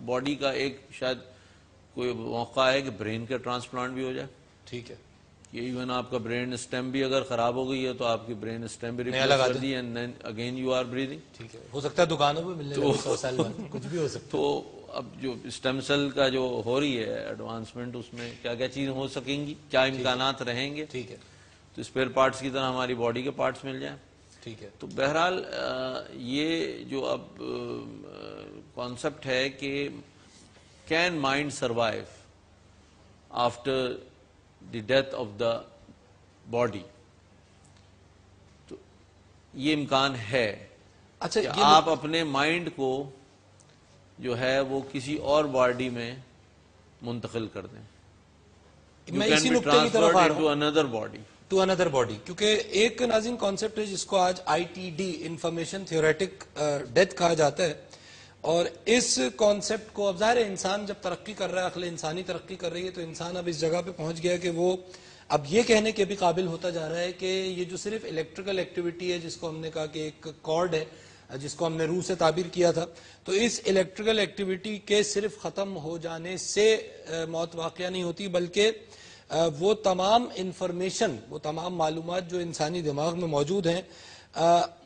Body کا ایک شاید کوئی موقع ہے کہ برین کا ٹرانسپلانٹ بھی ہو جائے. ٹھیک ہے. کہ ایون آپ کا برین اسٹیم بھی اگر خراب ہو گئی ہے تو آپ کی برین اسٹیم بھی ریپلیس کر دی and then again you are breathing. ٹھیک ہے. ہو سکتا ہے دکانوں میں ملنے لگے 100 سال بعد, کچھ بھی ہو سکتا ہے. تو اب جو اسٹیم سیل کا جو ہو رہی ہے ایڈوانسمنٹ, اس میں کیا کیا چیزیں ہو سکیں گی, کیا امکانات رہیں گے, ٹھیک ہے. تو اسپیئر پارٹس کی طرح ہماری باڈی کے پارٹس مل جائیں. ٹھیک ہے. تو بہرحال یہ جو اب کانسیپٹ ہے کہ can mind survive after the death of the body, تو یہ امکان ہے اچھا, کہ آپ اپنے مائنڈ کو جو ہے وہ کسی اور باڈی میں منتقل کر دیں. میں اسی نقطے کی طرف آ رہا ہوں, another body. ٹو اندر باڈی, کیونکہ ایک ناظرین کانسیپٹ ہے جس کو آج ITD انفارمیشن تھیوریٹک ڈیتھ کہا جاتا ہے, اور اس کانسیپٹ کو اب ظاہر ہے انسان جب ترقی کر رہا ہے, عقل انسانی ترقی کر رہی ہے, تو انسان اب اس جگہ پہ پہنچ گیا کہ وہ اب یہ کہنے کے بھی قابل ہوتا جا رہا ہے کہ یہ جو صرف الیکٹریکل ایکٹیویٹی ہے, جس کو ہم نے کہا کہ ایک کارڈ ہے جس کو ہم نے روح سے تعبیر کیا تھا, تو اس الیکٹریکل ایکٹیویٹی کے صرف ختم ہو جانے سے موت واقعہ نہیں ہوتی, بلکہ وہ تمام انفارمیشن, وہ تمام معلومات جو انسانی دماغ میں موجود ہیں,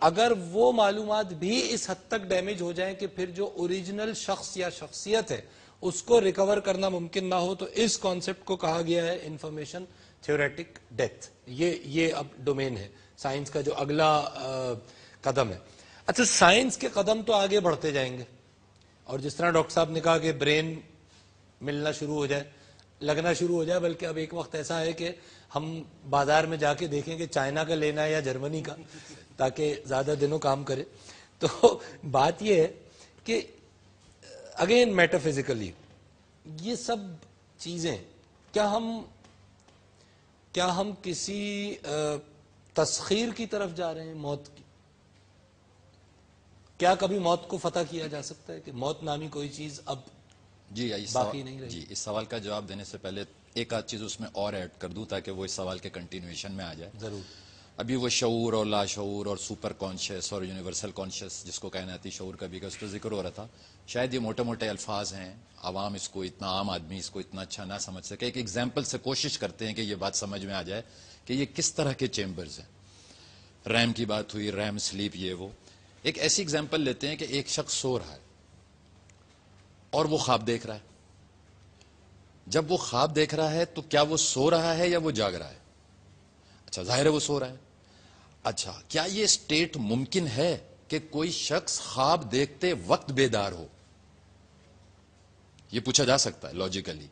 اگر وہ معلومات بھی اس حد تک ڈیمیج ہو جائیں کہ پھر جو اوریجنل شخص یا شخصیت ہے اس کو ریکور کرنا ممکن نہ ہو, تو اس کانسیپٹ کو کہا گیا ہے انفارمیشن تھیوریٹک ڈیتھ. یہ اب ڈومین ہے سائنس کا جو اگلا قدم ہے. اچھا, سائنس کے قدم تو آگے بڑھتے جائیں گے, اور جس طرح ڈاکٹر صاحب نے کہا کہ برین ملنا شروع ہو جائے, لگنا شروع ہو جائے, بلکہ اب ایک وقت ایسا ہے کہ ہم بازار میں جا کے دیکھیں کہ چائنا کا لینا ہے یا جرمنی کا, تاکہ زیادہ دنوں کام کرے. تو بات یہ ہے کہ اگین میٹافزیکلی یہ سب چیزیں, کیا ہم کسی تسخیر کی طرف جا رہے ہیں موت کی؟ کیا کبھی موت کو فتح کیا جا سکتا ہے کہ موت نامی کوئی چیز اب باقی نہیں رہی؟ جی, اس سوال کا جواب دینے سے پہلے ایک آدھ چیز اس میں اور ایڈ کر دوں تاکہ وہ اس سوال کے کنٹینیویشن میں آ جائے. ضرور. ابھی وہ شعور اور لاشعور اور سپر کانشیس اور یونیورسل کانشیس جس کو کائناتی شعور کا بھی اس پہ ذکر ہو رہا تھا, شاید یہ موٹے موٹے الفاظ ہیں, عوام اس کو اتنا, عام آدمی اس کو اتنا اچھا نہ سمجھ سکے. ایک ایگزامپل سے کوشش کرتے ہیں کہ یہ بات سمجھ میں آ جائے کہ یہ کس طرح کے چیمبرز ہیں. ریم کی بات ہوئی, ریم سلیپ, یہ وہ. ایک ایسی ایگزامپل لیتے ہیں کہ ایک شخص سو رہا ہے اور وہ خواب دیکھ رہا ہے. جب وہ خواب دیکھ رہا ہے تو کیا وہ سو رہا ہے یا وہ جاگ رہا ہے؟ اچھا, ظاہر ہے وہ سو رہا ہے. اچھا, کیا یہ سٹیٹ ممکن ہے کہ کوئی شخص خواب دیکھتے وقت بیدار ہو؟ یہ پوچھا جا سکتا ہے لاجیکلی.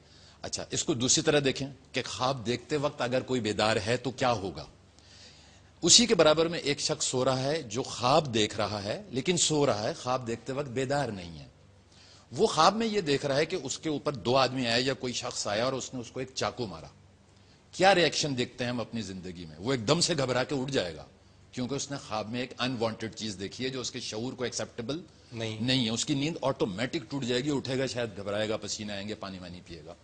اچھا, اس کو دوسری طرح دیکھیں کہ خواب دیکھتے وقت اگر کوئی بیدار ہے تو کیا ہوگا. اسی کے برابر میں ایک شخص سو رہا ہے جو خواب دیکھ رہا ہے, لیکن سو رہا ہے, خواب دیکھتے وقت بیدار نہیں ہے. وہ خواب میں یہ دیکھ رہا ہے کہ اس کے اوپر 2 آدمی آئے یا کوئی شخص آیا اور اس نے اس کو ایک چاقو مارا. کیا ری ایکشن دیکھتے ہیں ہم اپنی زندگی میں؟ وہ ایک دم سے گھبرا کے اٹھ جائے گا, کیونکہ اس نے خواب میں ایک ان وانٹڈ چیز دیکھی ہے جو اس کے شعور کو ایکسیپٹیبل نہیں ہے. اس کی نیند آٹومیٹک ٹوٹ جائے گی, اٹھے گا, شاید گھبرائے گا, پسینے آئیں گے, پانی وانی پیے گا.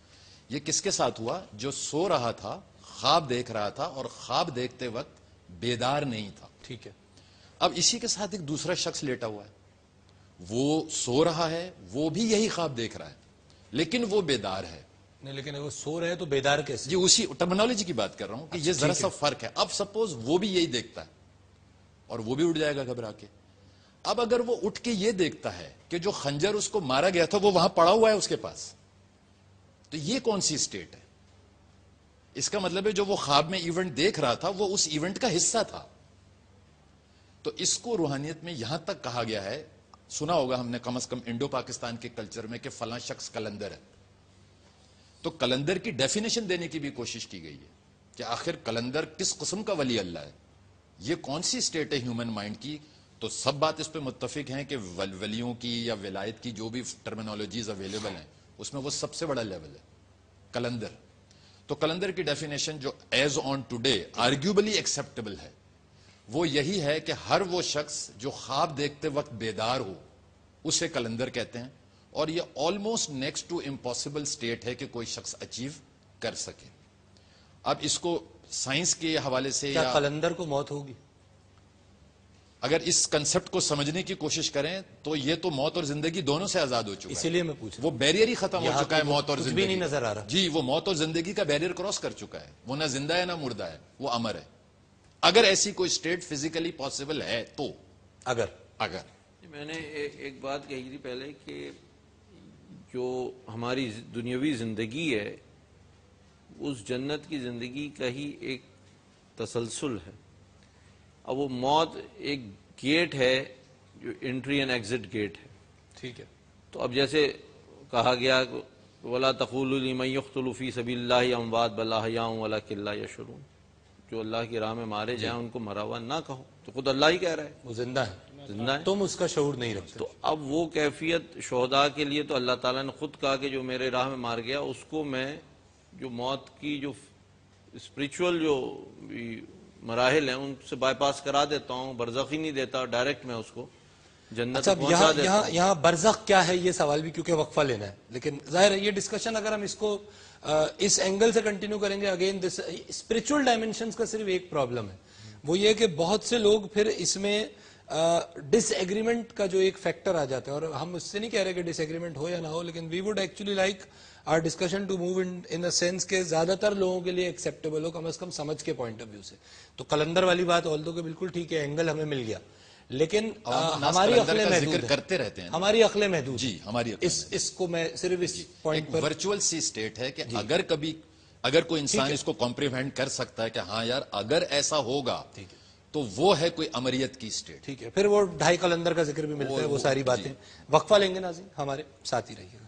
یہ کس کے ساتھ ہوا؟ جو سو رہا تھا, خواب دیکھ رہا تھا اور خواب دیکھتے وقت بیدار نہیں تھا. ٹھیک ہے. اب اسی کے ساتھ ایک دوسرا شخص لیٹا ہوا ہے, وہ سو رہا ہے, وہ بھی یہی خواب دیکھ رہا ہے, لیکن وہ بیدار ہے. نہیں, لیکن وہ سو رہے تو بیدار کیسے؟ جی, اسی ٹرمینالوجی کی بات کر رہا ہوں کہ یہ ذرا سا فرق ہے. اب سپوز وہ بھی یہی دیکھتا ہے اور وہ بھی اٹھ جائے گا گھبرا کے. اب اگر وہ اٹھ کے یہ دیکھتا ہے کہ جو خنجر اس کو مارا گیا تھا وہ وہاں پڑا ہوا ہے اس کے پاس, تو یہ کون سی اسٹیٹ ہے؟ اس کا مطلب ہے جو وہ خواب میں ایونٹ دیکھ رہا تھا وہ اس ایونٹ کا حصہ تھا. تو اس کو روحانیت میں یہاں تک کہا گیا ہے, سنا ہوگا ہم نے کم از کم انڈو پاکستان کے کلچر میں, کہ فلاں شخص کلندر ہے. تو کلندر کی ڈیفینیشن دینے کی بھی کوشش کی گئی ہے کہ آخر کلندر کس قسم کا ولی اللہ ہے, یہ کون سی اسٹیٹ ہے ہیومن مائنڈ کی. تو سب بات اس پہ متفق ہیں کہ ولیوں کی یا ولایت کی جو بھی ٹرمینالوجیز اویلیبل ہیں اس میں وہ سب سے بڑا لیول ہے کلندر. تو کلندر کی ڈیفینیشن جو ایز آن ٹوڈے آرگیوبلی ایکسیپٹیبل ہے وہ یہی ہے کہ ہر وہ شخص جو خواب دیکھتے وقت بیدار ہو اسے کلندر کہتے ہیں, اور یہ almost next to impossible state ہے کہ کوئی شخص اچیو کر سکے. اب اس کو سائنس کے حوالے سے کیا کلندر کو موت ہوگی؟ اگر اس کنسپٹ کو سمجھنے کی کوشش کریں تو یہ تو موت اور زندگی دونوں سے آزاد ہو چکا اسی ہے. لیے میں پوچھ رہا وہ بیریئر ہی ختم ہو یہاں چکا ہے تو موت اور کچھ بھی زندگی نہیں کا. نظر آ رہا. جی وہ موت اور زندگی کا بیریئر کراس کر چکا ہے. وہ نہ زندہ ہے نہ مردہ ہے, وہ امر ہے. اگر ایسی کوئی اسٹیٹ فزیکلی پاسبل ہے تو اگر میں نے ایک بات کہی تھی پہلے کہ جو ہماری دنیاوی زندگی ہے اس جنت کی زندگی کا ہی ایک تسلسل ہے. اب وہ موت ایک گیٹ ہے جو انٹری اینڈ ایگزٹ گیٹ ہے. ٹھیک ہے. تو اب جیسے کہا گیا وَلَا تَقُولُوا لِمَن يُقْتَلُ فِي سَبِيلِ اللَّهِ أَمْوَاتٌ بَلْ أَحْيَاءٌ وَلَكِنْ لَا يَشْعُرُونَ. جو اللہ کی راہ میں مارے جائیں ان کو مرا ہوا نہ کہو. تو خود اللہ ہی کہہ رہا ہے وہ زندہ ہے, زندہ ہے. تم اس کا شعور نہیں رکھتے. تو اب وہ کیفیت شہداء کے لیے تو اللہ تعالیٰ نے خود کہا کہ جو میرے راہ میں مار گیا اس کو میں جو موت کی جو اسپریچول جو مراحل ہیں ان سے بائی پاس کرا دیتا ہوں, برزخ ہی نہیں دیتا, ڈائریکٹ میں اس کو جنت اچھا پہنچا دیتا ہوں. یہاں برزخ کیا ہے یہ سوال بھی کیونکہ وقفہ لینا ہے, لیکن ظاہر ہے یہ ڈسکشن اگر ہم اس کو اس اینگل سے کنٹینیو کریں گے اگین دس اسپرچول ڈائمینشنز کا صرف ایک پرابلم ہے, وہ یہ کہ بہت سے لوگ پھر اس میں ڈس ایگریمنٹ کا جو ایک فیکٹر آ جاتا ہے, اور ہم اس سے نہیں کہہ رہے کہ ڈس ایگریمنٹ ہو یا نہ ہو, لیکن we would actually like our discussion to move in sense کہ زیادہ تر لوگوں کے لیے ایکسیپٹیبل ہو, کم از کم سمجھ کے پوائنٹ آف ویو سے. تو قلندر والی بات آل دو کہ بالکل ٹھیک ہے, اینگل ہمیں مل گیا, لیکن ہماری عقلیں محدود کرتے رہتے ہیں. ہماری عقلیں محدود. جی ہماری اس کو میں صرف اس پوائنٹ پر ورچوئل سی اسٹیٹ ہے کہ اگر کوئی انسان اس کو کمپریہینڈ کر سکتا ہے کہ ہاں یار اگر ایسا ہوگا تو وہ ہے کوئی امریت کی اسٹیٹ. ٹھیک ہے, پھر وہ 2.5 قلندر کا ذکر بھی ملتا ہے, وہ ساری باتیں. وقفہ لیں گے ناظرین, ہمارے ساتھ ہی رہیے گا.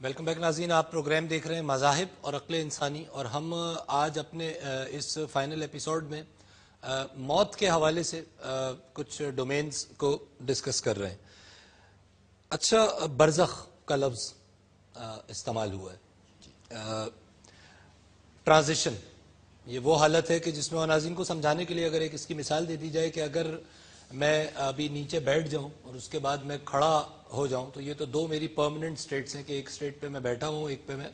ویلکم بیک ناظرین, آپ پروگرام دیکھ رہے ہیں مذاہب اور عقل انسانی, اور ہم آج اپنے اس فائنل ایپیسوڈ میں موت کے حوالے سے کچھ ڈومینز کو ڈسکس کر رہے ہیں. اچھا, برزخ کا لفظ استعمال ہوا ہے. ٹرانزیشن یہ وہ حالت ہے کہ جس میں ناظرین کو سمجھانے کے لیے اگر ایک اس کی مثال دے دی جائے کہ اگر میں ابھی نیچے بیٹھ جاؤں اور اس کے بعد میں کھڑا ہو جاؤں تو یہ تو دو میری پرماننٹ سٹیٹس ہیں کہ ایک سٹیٹ پہ میں بیٹھا ہوں, ایک پہ میں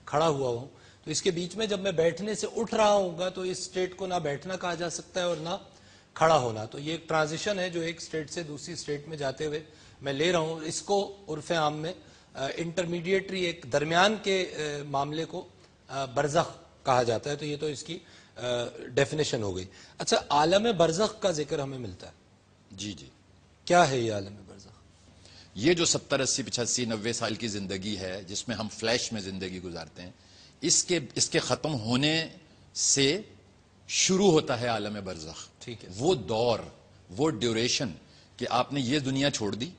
کھڑا ہوا ہوں. تو اس کے بیچ میں جب میں بیٹھنے سے اٹھ رہا ہوں گا تو اس سٹیٹ کو نہ بیٹھنا کہا جا سکتا ہے اور نہ کھڑا ہونا. تو یہ ایک ٹرانزیشن ہے جو ایک سٹیٹ سے دوسری سٹیٹ میں جاتے ہوئے میں لے رہا ہوں. اس کو عرف عام میں انٹرمیڈیٹری ایک درمیان کے معاملے کو برزخ کہا جاتا ہے. تو یہ تو اس کی ڈیفینیشن ہو گئی. اچھا, عالم برزخ کا ذکر ہمیں ملتا ہے. جی کیا ہے یہ عالم برزخ؟ یہ جو 70 80 85 90 سال کی زندگی ہے جس میں ہم فلیش میں زندگی گزارتے ہیں, اس کے ختم ہونے سے شروع ہوتا ہے عالم برزخ. ٹھیک ہے. وہ دور, وہ ڈیوریشن کہ آپ نے یہ دنیا چھوڑ دی,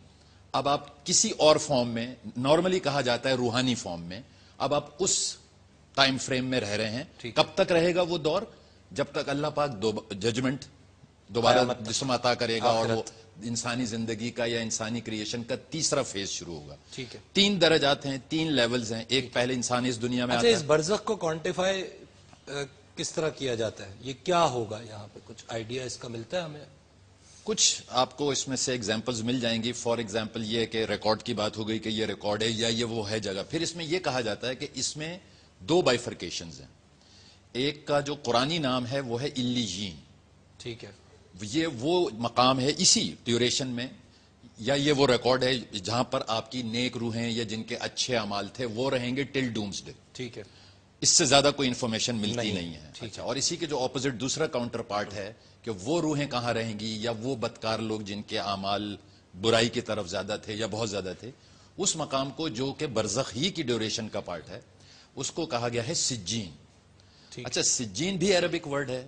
اب آپ کسی اور فارم میں, نارملی کہا جاتا ہے روحانی فارم میں, اب آپ اس ٹائم فریم میں رہ رہے ہیں. کب تک رہے گا وہ دور؟ جب تک اللہ پاک ججمنٹ دوبارہ جسم عطا کرے گا اور وہ انسانی زندگی کا یا انسانی کریشن کا تیسرا فیز شروع ہوگا. ٹھیک ہے. 3 درجات ہیں, 3 لیولز ہیں. ایک پہلے انسان اس دنیا میں آتا ہے. اس برزخ کو کوانٹیفائی کس طرح کیا جاتا ہے؟ یہ کیا ہوگا یہاں پہ کچھ آئیڈیا اس کا ملتا ہے ہمیں؟ کچھ آپ کو اس میں سے ایگزامپلز مل جائیں گی. فار ایگزامپل یہ کہ ریکارڈ کی بات ہو گئی کہ یہ ریکارڈ ہے یا یہ وہ ہے جگہ. پھر اس میں یہ کہا جاتا ہے کہ اس میں 2 بائیفرکیشنز ہیں. ایک کا جو قرآنی نام ہے وہ ہے علیین. ٹھیک ہے. یہ وہ مقام ہے اسی ڈیوریشن میں, یا یہ وہ ریکارڈ ہے جہاں پر آپ کی نیک روحیں یا جن کے اچھے اعمال تھے وہ رہیں گے ٹل ڈومز ڈے. ٹھیک ہے. اس سے زیادہ کوئی انفارمیشن ملتی نہیں ہے. اچھا, اور اسی کے جو اپوزٹ دوسرا کاؤنٹر پارٹ ہے کہ وہ روحیں کہاں رہیں گی, یا وہ بدکار لوگ جن کے اعمال برائی کی طرف زیادہ تھے یا بہت زیادہ تھے, اس مقام کو جو کہ برزخ ہی کی ڈیوریشن کا پارٹ ہے اس کو کہا گیا ہے سجین. اچھا, سجین بھی عربک ورڈ ہے,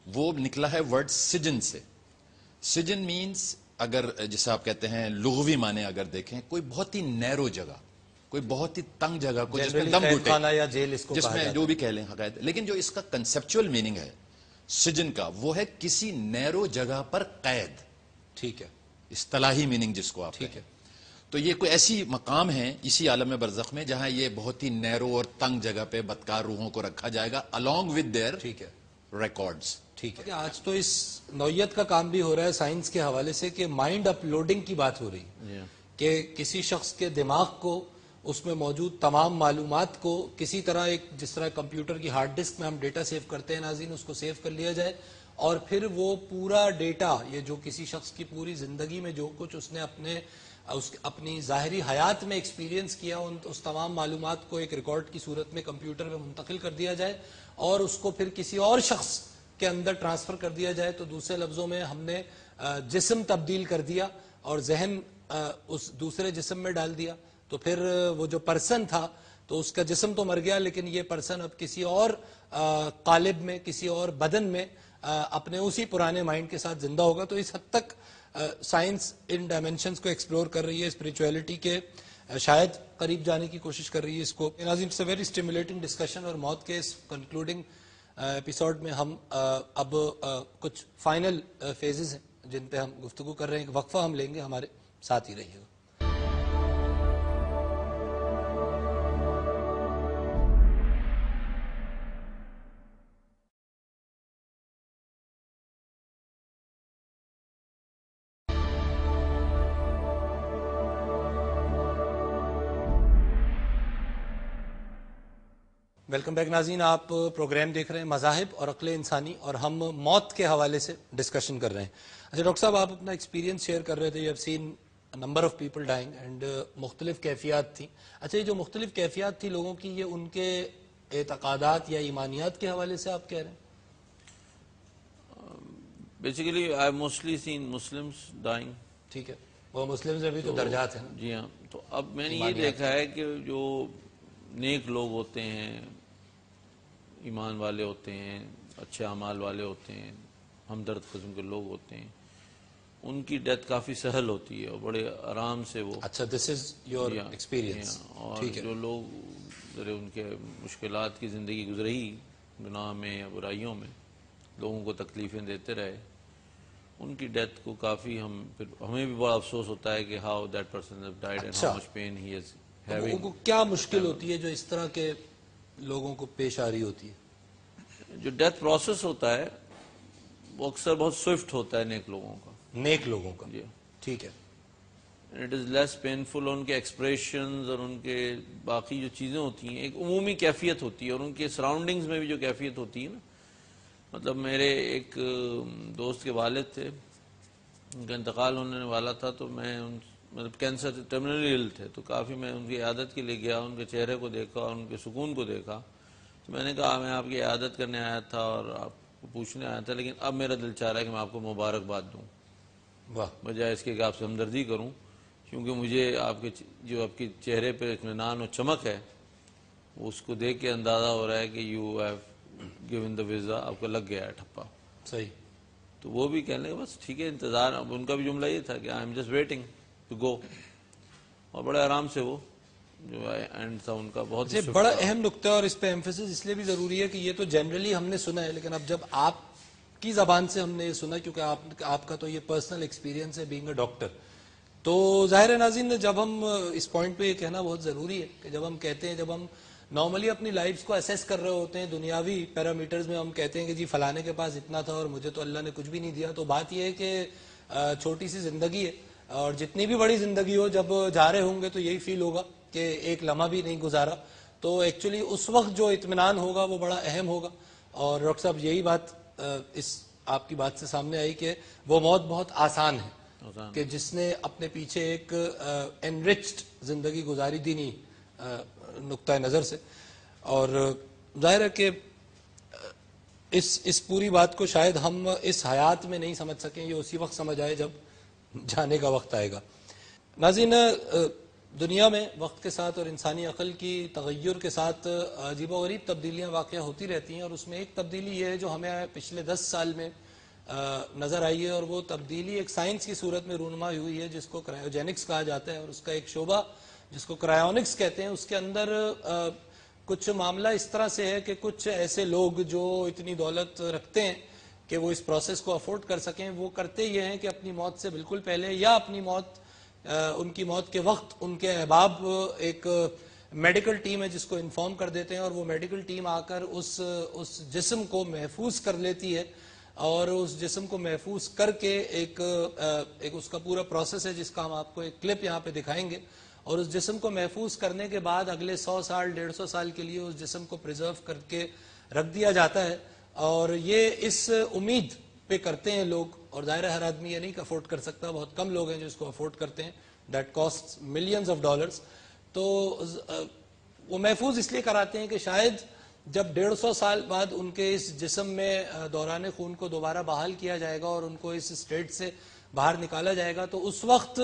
وہ نکلا ہے ورڈ سجن سے. سجن مینز, اگر جسے آپ کہتے ہیں لغوی معنی اگر دیکھیں, کوئی بہت ہی نیرو جگہ, کوئی بہت ہی تنگ جگہ, کوئی جس میں دم گھٹے, جس میں جو بھی کہہ لیں حقائق. لیکن جو اس کا کنسپچول میننگ ہے سجن کا, وہ ہے کسی نیرو جگہ پر قید. ٹھیک ہے. اصطلاحی میننگ جس کو آپ ٹھیک ہے. تو یہ کوئی ایسی مقام ہے اسی عالم برزخ میں جہاں یہ بہت ہی نیرو اور تنگ جگہ پہ بدکار روحوں کو رکھا جائے گا along with their ٹھیک ہے records. ٹھیک ہے. آج تو اس نوعیت کا کام بھی ہو رہا ہے سائنس کے حوالے سے کہ مائنڈ اپلوڈنگ کی بات ہو رہی ہے کہ کسی شخص کے دماغ کو اس میں موجود تمام معلومات کو کسی طرح ایک جس طرح کمپیوٹر کی ہارڈ ڈسک میں ہم ڈیٹا سیو کرتے ہیں ناظرین اس کو سیو کر لیا جائے اور پھر وہ پورا ڈیٹا یہ جو کسی شخص کی پوری زندگی میں جو کچھ اس نے اپنی ظاہری حیات میں ایکسپیرینس کیا اس تمام معلومات کو ایک ریکارڈ کی صورت میں کمپیوٹر میں منتقل کر دیا جائے اور اس کو پھر کسی اور شخص کے اندر ٹرانسفر کر دیا جائے. تو دوسرے لفظوں میں ہم نے جسم تبدیل کر دیا اور ذہن اس دوسرے جسم میں ڈال دیا تو پھر وہ جو پرسن تھا تو اس کا جسم تو مر گیا لیکن یہ پرسن اب کسی اور قالب میں کسی اور بدن میں اپنے اسی پرانے مائنڈ کے ساتھ زندہ ہوگا. تو اس حد تک سائنس ان ڈائمینشنز کو ایکسپلور کر رہی ہے اسپریچویلٹی کے شاید قریب جانے کی کوشش کر رہی ہے اس کو. It's a very stimulating discussion اور موت کے اس کنکلوڈنگ ایپیسوڈ میں ہم اب کچھ فائنل فیزز ہیں جن پہ ہم گفتگو کر رہے ہیں. ایک وقفہ ہم لیں گے ہمارے ساتھ ہی رہیے گا. ویلکم بیک ناظرین. آپ پروگرام دیکھ رہے ہیں مذاہب اور عقل انسانی اور ہم موت کے حوالے سے ڈسکشن کر رہے ہیں. اچھا ڈاکٹر صاحب آپ اپنا ایکسپیرینس شیئر کر رہے تھے. You have seen number of people dying and مختلف کیفیات تھیں. اچھا یہ جو مختلف کیفیات تھی لوگوں کی یہ ان کے اعتقادات یا ایمانیات کے حوالے سے آپ کہہ رہے ہیں؟ Basically I mostly seen Muslims dying. ٹھیک ہے وہ مسلم میں بھی تو درجات ہیں. جی ہاں. تو اب میں نے یہ دیکھا ہے کہ جو نیک لوگ ہوتے ہیں ایمان والے ہوتے ہیں اچھے اعمال والے ہوتے ہیں ہمدرد قسم کے لوگ ہوتے ہیں ان کی ڈیتھ کافی سہل ہوتی ہے اور بڑے آرام سے وہ. اچھا دس از یور ایکسپیرینس. اور جو لوگ ان کے مشکلات کی زندگی گزری گناہ میں یا برائیوں میں لوگوں کو تکلیفیں دیتے رہے ان کی ڈیتھ کو کافی ہمیں بھی بڑا افسوس ہوتا ہے کہ how that person has died and how much pain he is having. لوگوں کو کیا مشکل ہوتی ہے جو اس طرح کے لوگوں کو پیش آ رہی ہوتی ہے؟ جو ڈیتھ پروسیس ہوتا ہے وہ اکثر بہت سوئفٹ ہوتا ہے نیک لوگوں کا. نیک لوگوں کا جی ٹھیک ہے. It is less painful. ان کے ایکسپریشنز اور ان کے باقی جو چیزیں ہوتی ہیں ایک عمومی کیفیت ہوتی ہے اور ان کے سراؤنڈنگز میں بھی جو کیفیت ہوتی ہے نا. مطلب میرے ایک دوست کے والد تھے ان کا انتقال ہونے والا تھا تو میں مطلب کینسر ٹرمینلی ال تھے تو کافی میں ان کی عیادت کے لیے گیا ان کے چہرے کو دیکھا اور ان کے سکون کو دیکھا تو میں نے کہا میں آپ کی عیادت کرنے آیا تھا اور آپ کو پوچھنے آیا تھا لیکن اب میرا دل چاہ رہا ہے کہ میں آپ کو مبارکباد دوں بجائے اس کے کہ آپ سے ہمدردی کروں کیونکہ مجھے آپ کے جو آپ کے چہرے پہ اطمینان و چمک ہے اس کو دیکھ کے اندازہ ہو رہا ہے کہ you have given the visa آپ کو لگ گیا ہے ٹھپا. صحیح. تو وہ بھی کہنے لگے بس ٹھیک ہے انتظار. اب ان کا بھی جملہ یہ تھا کہ I am just waiting to go اور بڑے آرام سے وہ جو اینڈ تھا ان کا بہت بڑا اہم نقطہ اور اس پہ ایمفیسس اس لیے بھی ضروری ہے کہ یہ تو جنرلی ہم نے سنا ہے لیکن اب جب آپ کی زبان سے ہم نے یہ سنا کیونکہ آپ کا تو یہ پرسنل ایکسپیرینس ہے بینگ اے ڈاکٹر تو ظاہر ہے ناظرین جب ہم اس پوائنٹ پہ یہ کہنا بہت ضروری ہے کہ جب ہم کہتے ہیں جب ہم نارملی اپنی لائف کو اسیس کر رہے ہوتے ہیں دنیاوی پیرامیٹرز میں ہم کہتے ہیں کہ جی فلانے کے پاس اتنا تھا اور مجھے تو اللہ نے کچھ بھی نہیں دیا تو بات یہ ہے کہ چھوٹی سی زندگی ہے اور جتنی بھی بڑی زندگی ہو جب جا رہے ہوں گے تو یہی فیل ہوگا کہ ایک لمحہ بھی نہیں گزارا تو ایکچولی اس وقت جو اطمینان ہوگا وہ بڑا اہم ہوگا. اور ڈاکٹر صاحب یہی بات اس آپ کی بات سے سامنے آئی کہ وہ موت بہت آسان ہے کہ جس نے اپنے پیچھے ایک انرچڈ زندگی گزاری دینی نقطہ نظر سے اور ظاہر ہے کہ اس پوری بات کو شاید ہم اس حیات میں نہیں سمجھ سکیں یہ اسی وقت سمجھ آئے جب جانے کا وقت آئے گا. ناظرین دنیا میں وقت کے ساتھ اور انسانی عقل کی تغیر کے ساتھ عجیب و غریب تبدیلیاں واقع ہوتی رہتی ہیں اور اس میں ایک تبدیلی یہ ہے جو ہمیں پچھلے 10 سال میں نظر آئی ہے اور وہ تبدیلی ایک سائنس کی صورت میں رونما ہوئی ہے جس کو کرائیوجینکس کہا جاتا ہے اور اس کا ایک شعبہ جس کو کرائیونکس کہتے ہیں. اس کے اندر کچھ معاملہ اس طرح سے ہے کہ کچھ ایسے لوگ جو اتنی دولت رکھتے ہیں کہ وہ اس پروسیس کو افورڈ کر سکیں وہ کرتے یہ ہیں کہ اپنی موت سے بالکل پہلے یا اپنی موت ان کی موت کے وقت ان کے احباب ایک میڈیکل ٹیم ہے جس کو انفارم کر دیتے ہیں، اور وہ میڈیکل ٹیم آ کر اس جسم کو محفوظ کر لیتی ہے، اور اس جسم کو محفوظ کر کے ایک اس کا پورا پروسیس ہے جس کا ہم آپ کو ایک کلپ یہاں پہ دکھائیں گے، اور اس جسم کو محفوظ کرنے کے بعد اگلے 100 سال 150 سال کے لیے اس جسم کو پریزرو کر کے رکھ دیا جاتا ہے، اور یہ اس امید پہ کرتے ہیں لوگ، اور ظاہر ہر آدمی یہ نہیں افورڈ کر سکتا، بہت کم لوگ ہیں جو اس کو افورڈ کرتے ہیں، that cost millions of dollars, تو وہ محفوظ اس لیے کراتے ہیں کہ شاید جب 150 سال بعد ان کے اس جسم میں دوران خون کو دوبارہ بحال کیا جائے گا اور ان کو اس اسٹیٹ سے باہر نکالا جائے گا، تو اس وقت